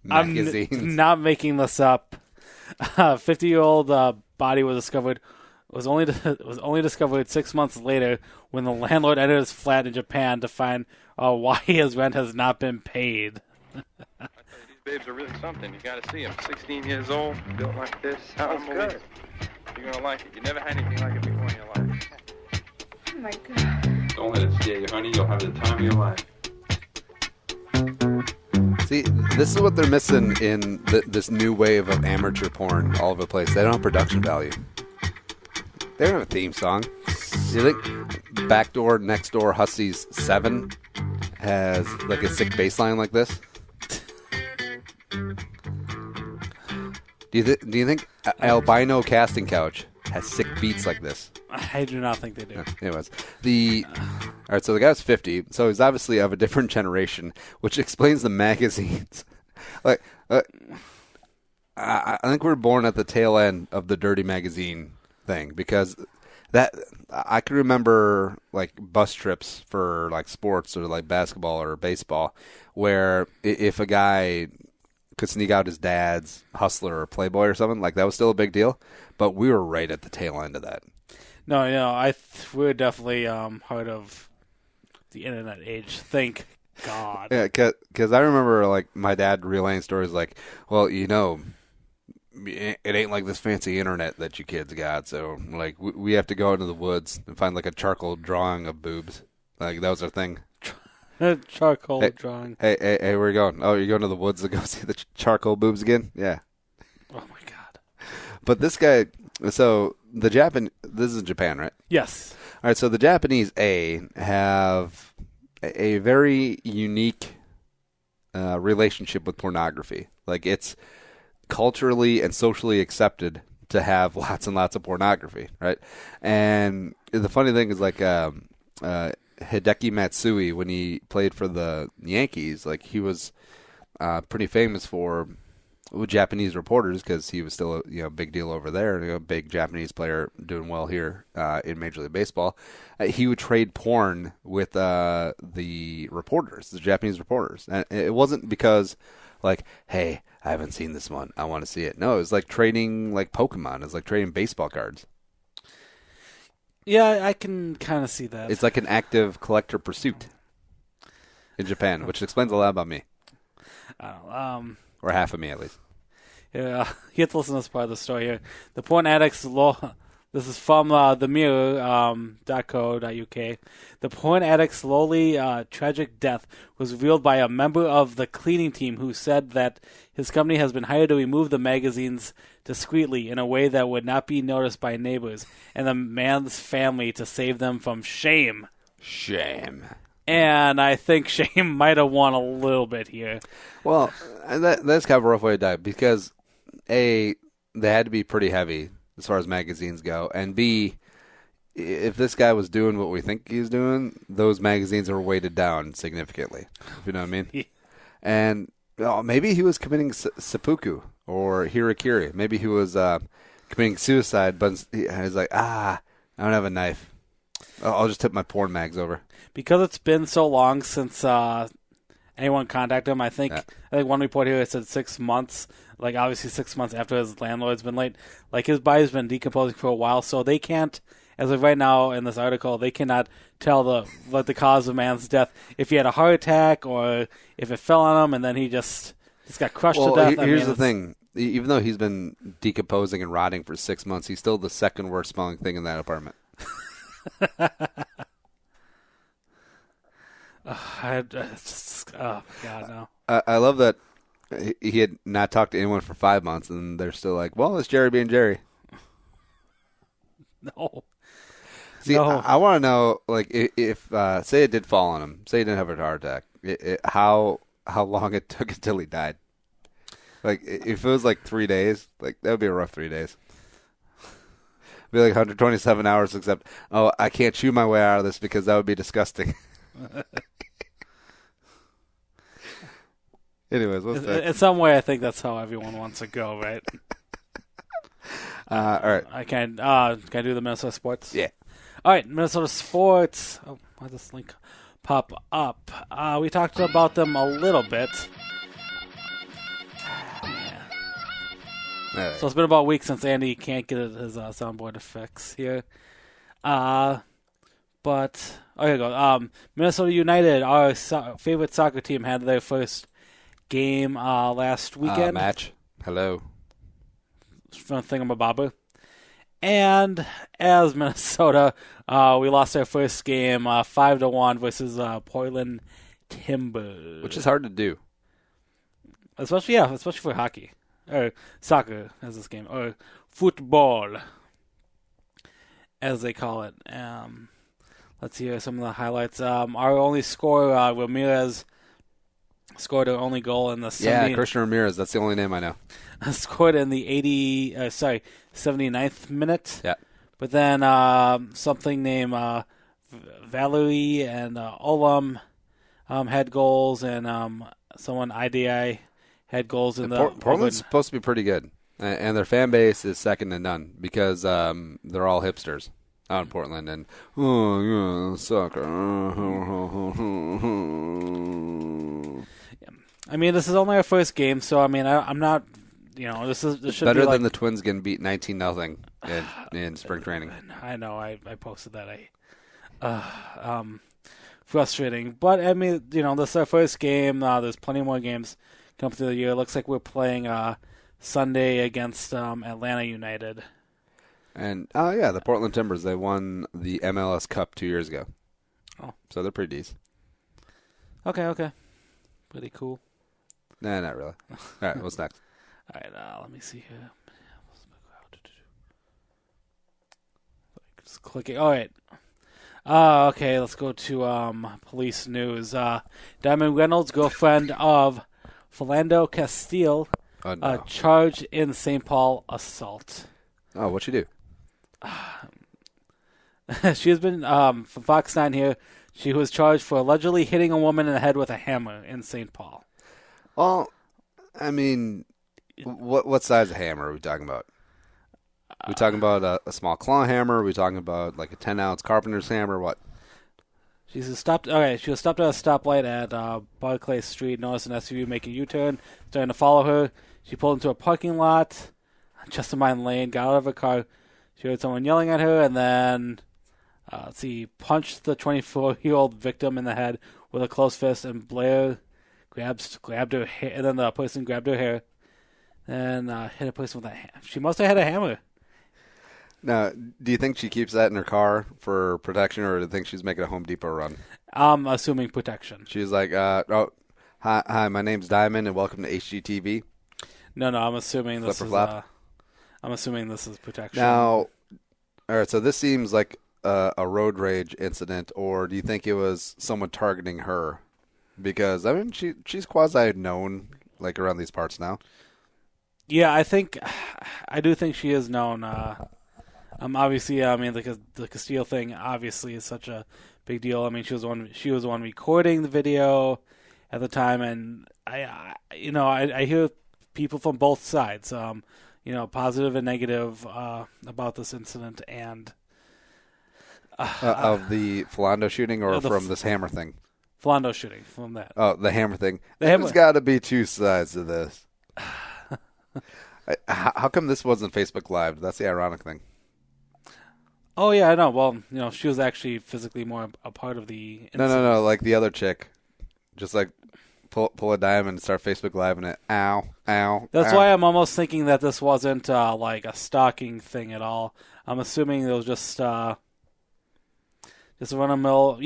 Magazines. I'm not making this up. 50-year-old body was discovered. Was only discovered 6 months later when the landlord entered his flat in Japan to find why his rent has not been paid. I tell you, these babes are really something. You got to see them. 16 years old, built like this. How good. You're gonna like it. You never had anything like it before in your life. Oh my God. Don't let it scare you, honey. You'll have the time of your life. See, this is what they're missing in this new wave of amateur porn all over the place. They don't have production value. They don't have a theme song. You think Backdoor Next Door Hussies 7 has like a sick bass line like this? Do you think Albino Casting Couch has sick beats like this? I do not think they do. Anyways, all right. So the guy's 50, so he's obviously of a different generation, which explains the magazines. Like, I think we're born at the tail end of the dirty magazine thing because that I can remember like bus trips for like sports or like basketball or baseball, where if a guy could sneak out his dad's Hustler or Playboy or something, like that was still a big deal. But we were right at the tail end of that. No, we're definitely part of the internet age. Thank God. Yeah, because I remember like my dad relaying stories like, well, it ain't like this fancy internet that you kids got. So like we have to go into the woods and find like a charcoal drawing of boobs. Like that was our thing. Charcoal drawing. Hey, where are you going? Oh, you're going to the woods to go see the charcoal boobs again? Yeah. Oh my God. But this guy, so this is in Japan, right? Yes. All right, so the Japanese have a very unique relationship with pornography. Like it's culturally and socially accepted to have lots and lots of pornography, right? And the funny thing is like Hideki Matsui, when he played for the Yankees, like he was pretty famous for Japanese reporters because he was still a big deal over there, a big Japanese player doing well here in Major League Baseball. He would trade porn with the reporters, the Japanese reporters, and it wasn't because like, hey, I haven't seen this one, I want to see it. No, it was like trading like Pokemon. It's like trading baseball cards. Yeah, I can kind of see that. It's like an active collector pursuit in Japan, which explains a lot about me. I don't know, or half of me, at least. Yeah, you have to listen to this part of the story here. The porn addicts this is from the Mirror.co.uk. The porn addict's slowly tragic death was revealed by a member of the cleaning team who said that his company has been hired to remove the magazines discreetly in a way that would not be noticed by neighbors and the man's family to save them from shame. Shame. And I think shame might have won a little bit here. Well, that's kind of a rough way to die because, A, they had to be pretty heavy as far as magazines go, and B, if this guy was doing what we think he's doing, those magazines are weighted down significantly, if you know what I mean. And maybe he was committing seppuku or hirakiri. Maybe he was committing suicide, but he's like, I don't have a knife. I'll just tip my porn mags over. Because it's been so long since anyone contacted him, I think one report here said 6 months. Like, obviously 6 months after his landlord's been late. Like, his body's been decomposing for a while, so they can't, as of right now in this article, they cannot tell the cause of man's death. If he had a heart attack or if it fell on him and then he just got crushed to death. Here's the thing. Even though he's been decomposing and rotting for 6 months, he's still the second worst smelling thing in that apartment. Oh, God, no. I love that He had not talked to anyone for 5 months, and they're still like, well, it's Jerry being Jerry. No. See, no. I want to know, like, if say it did fall on him, say he didn't have a heart attack, how long it took until he died. Like, if it was like 3 days, like that would be a rough 3 days. It'd be like 127 hours, except, I can't chew my way out of this because that would be disgusting. Anyways, what's that? In some way, I think that's how everyone wants to go, right? All right. Can I do the Minnesota sports? Yeah. All right, Minnesota sports. Oh, why does this link pop up? We talked about them a little bit. Yeah. Right. So it's been about a week since Andy can't get his soundboard to fix here. But here we go. Minnesota United, our favorite soccer team, had their first game last weekend. Match. Hello. From Thingamabobber. And as Minnesota, we lost our first game 5-1 versus Portland Timber. Which is hard to do. Especially for hockey. Or soccer, as this game. Or football, as they call it. Let's hear some of the highlights. Our only scorer, Ramirez, scored our only goal in the 70th. Yeah, Christian Ramirez. That's the only name I know. Scored in the 79th minute. Yeah. But then something named Valerie and Olam had goals, and someone IDI had goals in the. Portland's supposed to be pretty good, and their fan base is second to none because they're all hipsters out in Portland, and soccer. I mean, this is only our first game, so I mean, I'm not. This should better be like, than the Twins getting beat 19-0 in spring training. I know. I posted that. Frustrating, but I mean, this is our first game. There's plenty more games come through the year. It looks like we're playing Sunday against Atlanta United. And the Portland Timbers, they won the MLS Cup 2 years ago. Oh, so they're pretty decent. Okay, pretty cool. Nah, not really. All right, what's next? All right, let me see here. Just clicking. All right. Okay, let's go to police news. Diamond Reynolds, girlfriend of Philando Castile, charged in St. Paul assault. Oh, what'd she do? She has been, from Fox 9 here, she was charged for allegedly hitting a woman in the head with a hammer in St. Paul. Well, I mean, what size of hammer are we talking about? Are we talking about a small claw hammer? Are we talking about like a 10-ounce carpenter's hammer? What? She was stopped at a stoplight at Barclay Street. Noticed an SUV making a U-turn, starting to follow her. She pulled into a parking lot, just in my lane, got out of her car. She heard someone yelling at her, and then punched the 24-year-old victim in the head with a closed fist, and Blair grabbed her hair, and then the person grabbed her hair and hit a person with a hammer. She must have had a hammer. Now, do you think she keeps that in her car for protection, or do you think she's making a Home Depot run? I'm assuming protection. She's like, hi, my name's Diamond, and welcome to HGTV. No, I'm assuming this is. I'm assuming this is protection. Now, all right. So this seems like a road rage incident, or do you think it was someone targeting her? Because I mean, she's quasi known like around these parts now. Yeah, I do think she is known. Obviously, I mean, the Castile thing obviously is such a big deal. I mean, she was the one recording the video at the time, and I hear people from both sides, positive and negative about this incident and of the Philando shooting, or from this hammer thing. Philando shooting, from that. Oh, the hammer thing. There's got to be two sides to this. How come this wasn't Facebook Live? That's the ironic thing. Oh, yeah, I know. Well, she was actually physically more a part of the incident. No, like the other chick. Just like pull a diamond and start Facebook Live and it, ow. That's why I'm almost thinking that this wasn't like a stalking thing at all. I'm assuming it was just a run-of-the-mill,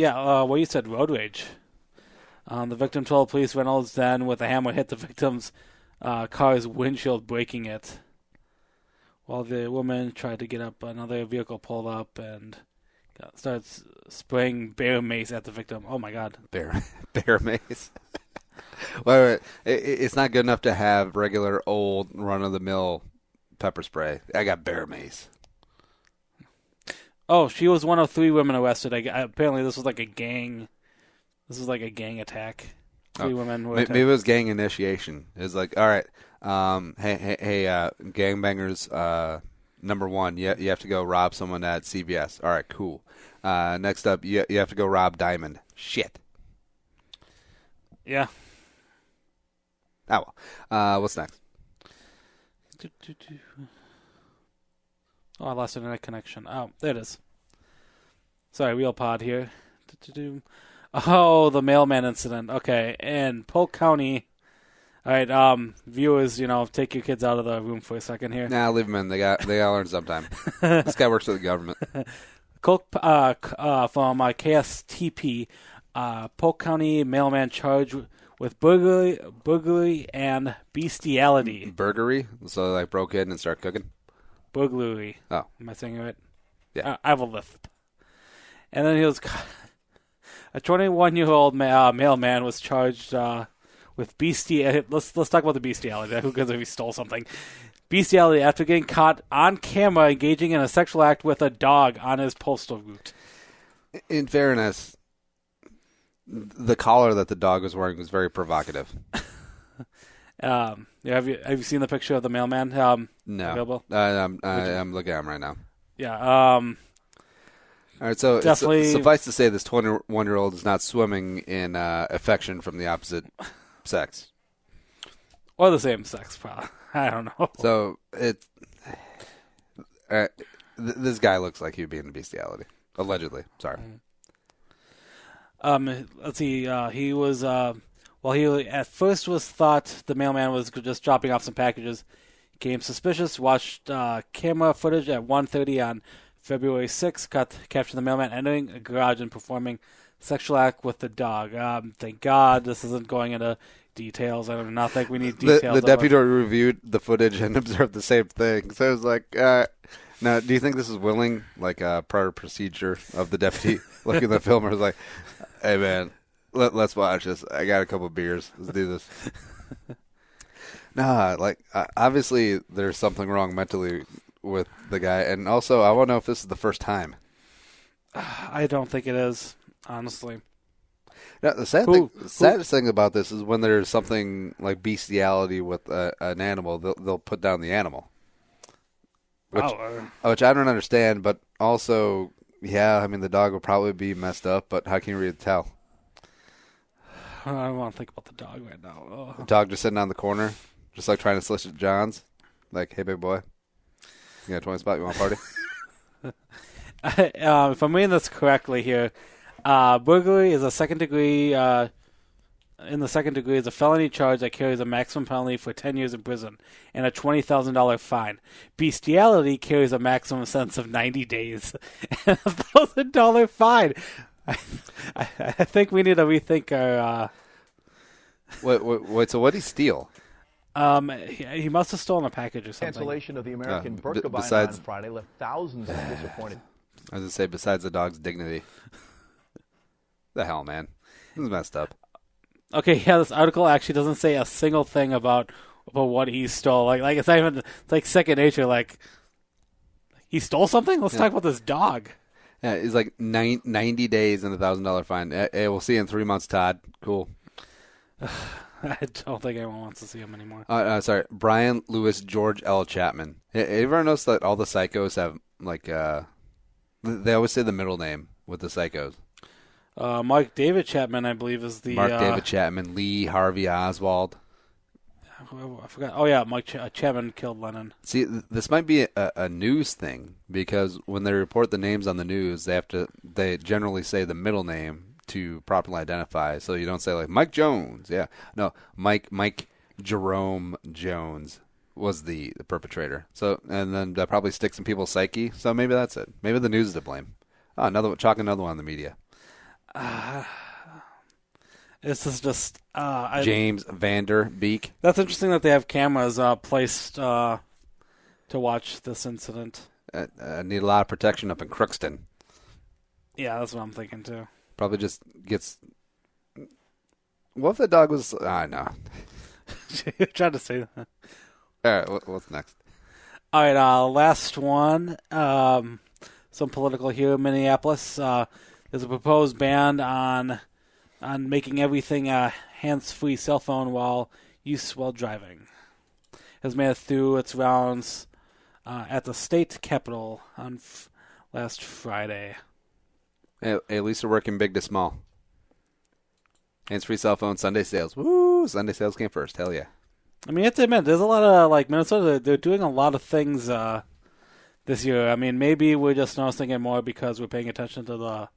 what you said, road rage. The victim told police Reynolds then with a hammer hit the victim's car's windshield, breaking it. While the woman tried to get up, another vehicle pulled up and starts spraying bear mace at the victim. Oh my God! Bear mace. Wait. It's not good enough to have regular old run-of-the-mill pepper spray. I got bear mace. Oh, she was one of 3 women arrested. Apparently, this was like a gang. This was like a gang attack. 3 women were maybe it was gang initiation. It was like, all right, hey, gangbangers. Number 1, you have to go rob someone at CVS. All right, cool. Next up, you have to go rob Diamond. Shit. Yeah. Oh well. What's next? Oh, I lost internet connection. Oh, there it is. Sorry, Real Pod here. Oh, the mailman incident. Okay, in Polk County. All right, viewers, take your kids out of the room for a second here. Nah, leave them in. They got to learn sometime. This guy works for the government. Polk from KSTP, Polk County mailman charged with burglary and bestiality. Burglary? So like broke in and start cooking? Burglary. Oh. Am I saying it right? Yeah. I have a lisp. And then a 21-year-old mailman was charged with bestiality. Let's talk about the bestiality. Who cares if he stole something? Bestiality after getting caught on camera engaging in a sexual act with a dog on his postal route. In fairness, the collar that the dog was wearing was very provocative. Have you seen the picture of the mailman? No. Available? I'm looking at him right now. Yeah. All right, so definitely. Suffice to say, this 21-year-old is not swimming in affection from the opposite sex. Or the same sex, probably. I don't know. So this guy looks like he'd be into bestiality. Allegedly. Sorry. Let's see. He was. He at first was thought the mailman was just dropping off some packages. Became suspicious. Watched camera footage at 1:30 on February 6th. Captured the mailman entering a garage and performing sexual act with the dog. Thank God this isn't going into details. I do not think we need details. The deputy reviewed the footage and observed the same thing. So it was like, now, do you think this is willing, like a prior procedure of the deputy looking at the film? Or was like, hey man, let's watch this. I got a couple of beers. Let's do this. Nah, like obviously there's something wrong mentally with the guy, and also I want to know if this is the first time. I don't think it is, honestly. Now, the saddest thing about this is when there's something like bestiality with an animal, they'll put down the animal, which I don't understand. But also, yeah, I mean the dog will probably be messed up, but how can you really tell? I don't want to think about the dog right now. Oh. The dog just sitting on the corner, just like trying to solicit John's, like, hey big boy, you got a 20 spot? You want to party? If I'm reading this correctly here. Burglary is a second degree. In the second degree, is a felony charge that carries a maximum penalty for 10 years in prison and a $20,000 fine. Bestiality carries a maximum sentence of 90 days and a $1,000 fine. I think we need to rethink our. Wait. So what did he steal? He must have stolen a package or something. Cancellation of the American Burka on Friday left thousands disappointed. I was going to say, besides the dog's dignity. The hell, man. This is messed up. Okay, yeah, this article actually doesn't say a single thing about what he stole. Like it's not even, it's like second nature. Like, he stole something? Let's talk about this dog. Yeah, it's like 90 days and a $1,000 fine. Hey, we'll see you in 3 months, Todd. Cool. I don't think anyone wants to see him anymore. Sorry, Brian Lewis George L. Chapman. You ever notice that all the psychos have, like, they always say the middle name with the psychos? Mark David Chapman, I believe, is the... Mark David Chapman, Lee Harvey Oswald. I forgot. Oh, yeah, Mike Chapman killed Lennon. See, this might be a news thing, because when they report the names on the news, they generally say the middle name to properly identify, so you don't say, like, Mike Jones. Yeah. No, Mike Jerome Jones was the perpetrator. So, and then that probably sticks in people's psyche, so maybe that's it. Maybe the news is to blame. Oh, chalk another one on the media. This is just James Vander Beek. That's interesting that they have cameras placed to watch this incident. Need a lot of protection up in Crookston. Yeah, that's what I'm thinking too. Probably just gets. What if the dog was? No. You're trying to say that. All right, what's next? All right, last one. Some political here in Minneapolis. There's a proposed ban on making everything a hands-free cell phone while driving. Has made it through its rounds at the state capitol on last Friday. At least we're working big to small. Hands-free cell phone, Sunday sales. Woo! Sunday sales came first. Hell yeah. I mean, you have to admit, there's a lot of, Minnesota, they're doing a lot of things this year. I mean, maybe we're just noticing it more because we're paying attention to the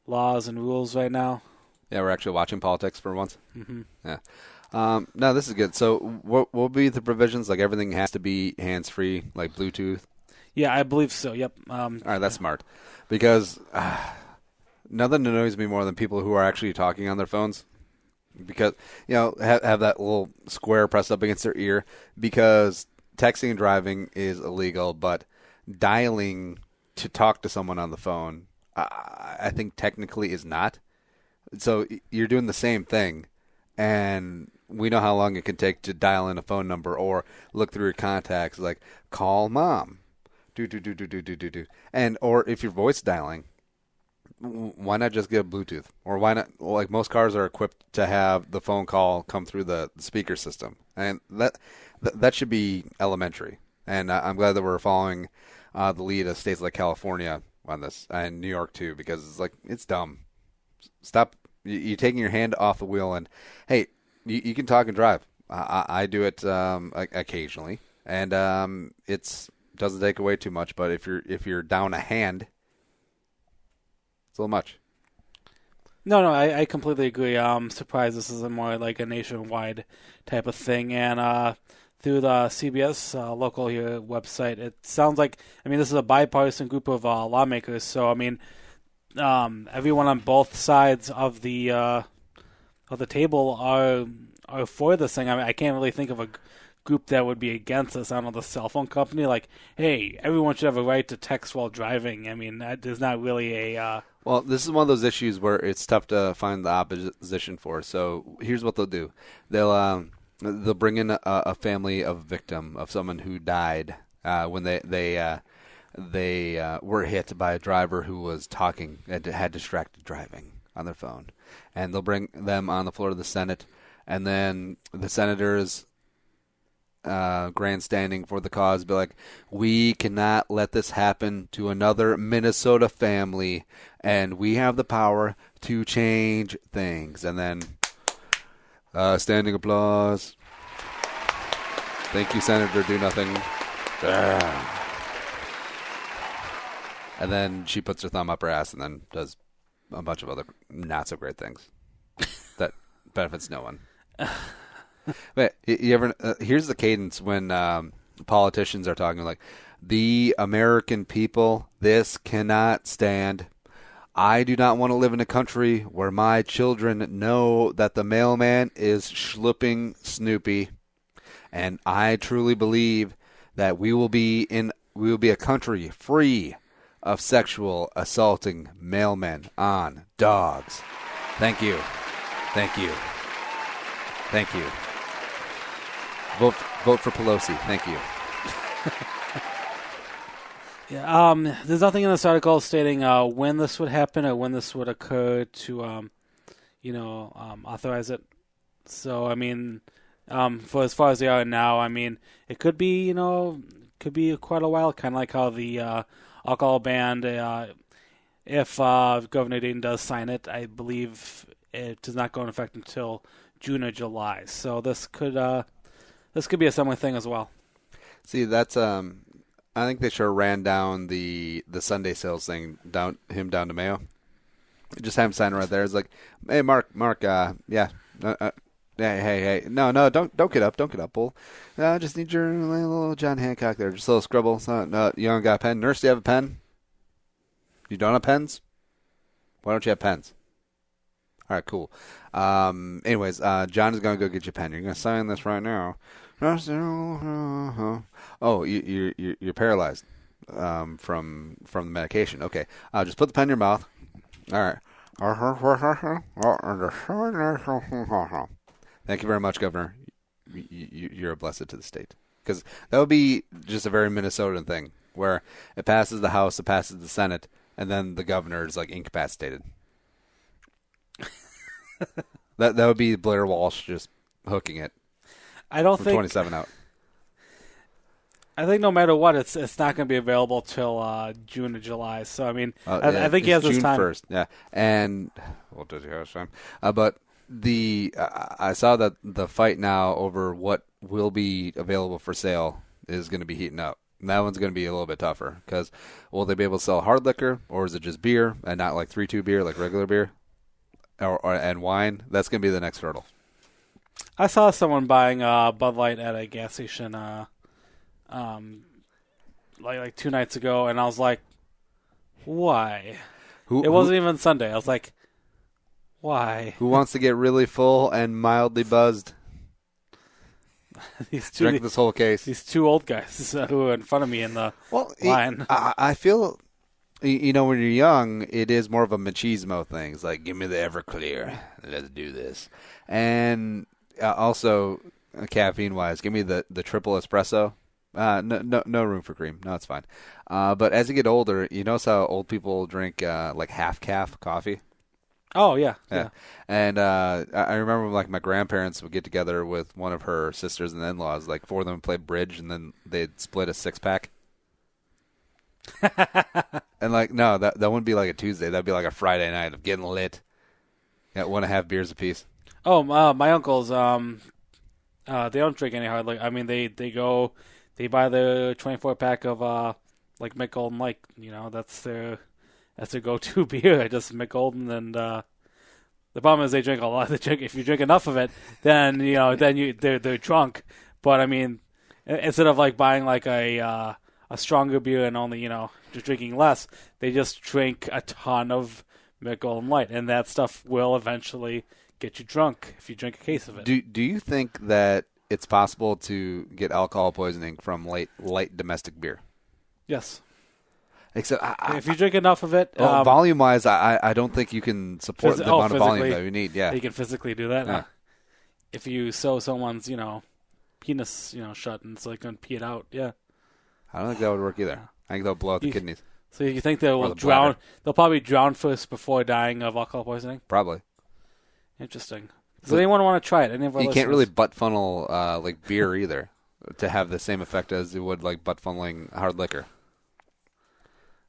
laws and rules right now. Yeah, we're actually watching politics for once. Mm-hmm. Yeah. No, this is good. So what will be the provisions? Like everything has to be hands-free, like Bluetooth? Yeah, I believe so. Yep. All right, that's smart. Because nothing annoys me more than people who are actually talking on their phones. Because, have that little square pressed up against their ear. Because texting and driving is illegal, but dialing to talk to someone on the phone, I think technically is not. So you're doing the same thing, and we know how long it can take to dial in a phone number or look through your contacts, like call mom, do. And or if you're voice dialing, why not just get Bluetooth? Or why not? Like most cars are equipped to have the phone call come through the speaker system, and that should be elementary. And I'm glad that we're following the lead of states like California on this, and New York too, because it's dumb. Stop. You're taking your hand off the wheel, and hey, you can talk and drive. I do it occasionally, and it doesn't take away too much. But if you're down a hand, it's a little much. No, I completely agree. I'm surprised this isn't more like a nationwide type of thing. And through the CBS local here website, it sounds like, this is a bipartisan group of lawmakers. So, everyone on both sides of the table are for this thing. I can't really think of a group that would be against this. I don't know, the cell phone company, like, hey, everyone should have a right to text while driving. That is not really a... Well, this is one of those issues where it's tough to find the opposition for. So here's what they'll do. They'll bring in a family of victim of someone who died when they were hit by a driver who was talking and had distracted driving on their phone. And they'll bring them on the floor of the Senate, and then the senators grandstanding for the cause be like, we cannot let this happen to another Minnesota family, and we have the power to change things. And then standing applause. Thank you, Senator. Do nothing. And then she puts her thumb up her ass and then does a bunch of other not so great things that benefits no one. But you ever? Here's the cadence when politicians are talking like, the American people, this cannot stand. I do not want to live in a country where my children know that the mailman is schlooping Snoopy, and I truly believe that we will be a country free of sexual assaulting mailmen on dogs. Thank you. Thank you. Thank you. Vote for Pelosi. Thank you. Yeah. There's nothing in this article stating when this would happen or when this would occur to, authorize it. So, for as far as they are now, it could be, quite a while. Kind of like how the alcohol ban, if Governor Dayton does sign it, I believe it does not go into effect until June or July. So this could be a similar thing as well. See, that's I think they sure ran down the Sunday sales thing down to Mayo. Just have him sign it right there. It's like, hey, Mark, yeah. Hey, no, don't get up, Bull. I just need your little John Hancock there, just a little scribble. No, you don't got a pen? Nurse, do you have a pen? You don't have pens? Why don't you have pens? All right, cool. Anyways, John is going to go get you a pen. You're going to sign this right now. Oh, you're paralyzed from the medication. Okay, just put the pen in your mouth. All right. Thank you very much, Governor. You're a blessed to the state. Because that would be just a very Minnesotan thing, where it passes the House, it passes the Senate, and then the governor is like incapacitated. that would be Blair Walsh just hooking it. I don't think 27 out. I think no matter what, it's not going to be available till June or July. So I mean, I think he has his time. June 1st, yeah. And does he have his time? But I saw that the fight now over what will be available for sale is going to be heating up. And that one's going to be a little bit tougher because will they be able to sell hard liquor, or is it just beer and not like 3-2 beer, like regular beer, and wine? That's going to be the next hurdle. I saw someone buying Bud Light at a gas station like 2 nights ago, and I was like, why? It wasn't even Sunday. I was like, why? Who wants to get really full and mildly buzzed? Drink this whole case. These 2 old guys who are in front of me in the line. I feel, when you're young, it is more of a machismo thing. It's like, give me the Everclear. Let's do this. And also, caffeine-wise, give me the triple espresso. No room for cream. No, it's fine. But as you get older, you notice how old people drink like half-calf coffee? Oh, yeah. And I remember like my grandparents would get together with one of her sisters and in-laws, like 4 of them would play bridge, and then they'd split a 6-pack. And like, no, that wouldn't be like a Tuesday. That'd be like a Friday night of getting lit. Yeah, 1.5 beers apiece. Oh, my uncles, they don't drink any hard liquor. I mean, they buy the 24-pack of like Mick Golden Light. That's their go-to beer. Just Mick Golden, and the problem is they drink a lot. If you drink enough of it, then they're drunk. But I mean, instead of like buying like a stronger beer and only just drinking less, they just drink a ton of Mick Golden Light, and that stuff will eventually get you drunk if you drink a case of it. Do you think that it's possible to get alcohol poisoning from light domestic beer? Yes. Except if you drink enough of it, volume-wise, I don't think you can support the amount of volume that you need. Yeah, you can physically do that. Yeah. If you sew someone's penis shut and so they can pee it out, yeah. I don't think that would work either. I think they'll blow out the kidneys. So you think they will drown? Bladder. They'll probably drown first before dying of alcohol poisoning. Probably. Interesting. Does anyone want to try it? You can't really butt funnel like beer either to have the same effect as you would like butt funneling hard liquor.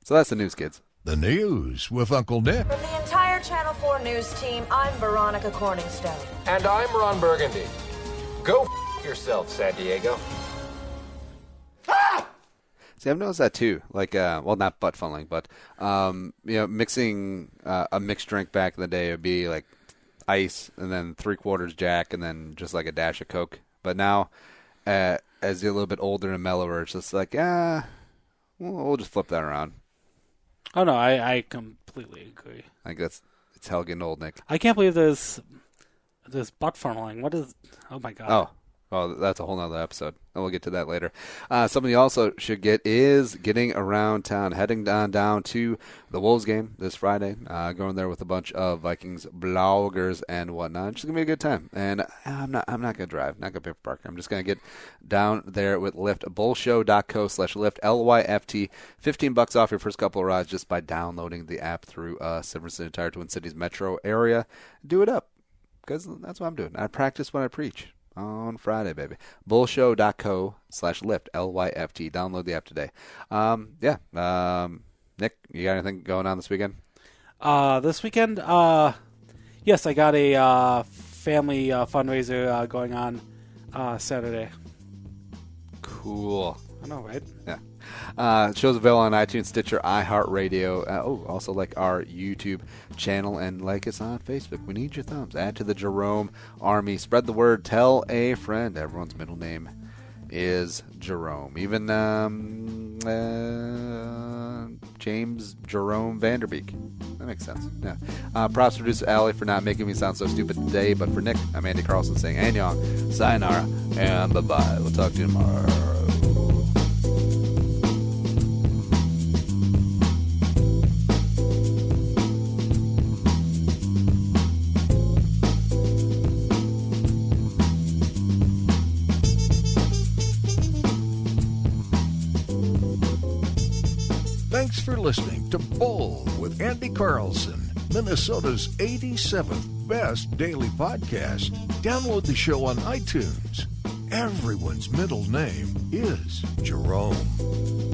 So that's the news, kids. The news with Uncle Nick. From the entire Channel 4 news team, I'm Veronica Corningstone. And I'm Ron Burgundy. Go yourself, San Diego. See, I've noticed that too. Like, not butt funneling, but mixing a mixed drink back in the day would be like ice and then 3/4 Jack and then just like a dash of Coke. But now, as you're a little bit older and mellower, it's just like, we'll just flip that around. Oh no, I completely agree. I guess it's hell getting old, Nick. I can't believe there's butt funneling. What is? Oh my god. Oh, that's a whole nother episode. And we'll get to that later. Something you also should get is getting around town, heading down to the Wolves game this Friday. Going there with a bunch of Vikings bloggers and whatnot. It's just gonna be a good time. And I'm not gonna drive, not gonna pay for parking. I'm just gonna get down there with Lyft. Bullshow.co/Lyft, LYFT. $15 off your first couple of rides just by downloading the app through Silverton, entire Twin Cities metro area. Do it up, because that's what I'm doing. I practice what I preach. On Friday, baby. Bullshow.co/Lyft, LYFT. Download the app today. Nick, you got anything going on this weekend? This weekend, yes, I got a family fundraiser going on Saturday. Cool. I know, right? Yeah. Shows available on iTunes, Stitcher, iHeartRadio. Also like our YouTube channel and like us on Facebook. We need your thumbs. Add to the Jerome Army. Spread the word. Tell a friend. Everyone's middle name is Jerome. Even James Jerome Vanderbeek. That makes sense. Yeah. Props to producer Allie for not making me sound so stupid today, but for Nick, I'm Andy Carlson saying annyeong, sayonara, and bye-bye. We'll talk to you tomorrow. Thanks for listening to Bowl with Andy Carlson, Minnesota's 87th best daily podcast. Download the show on iTunes. Everyone's middle name is Jerome.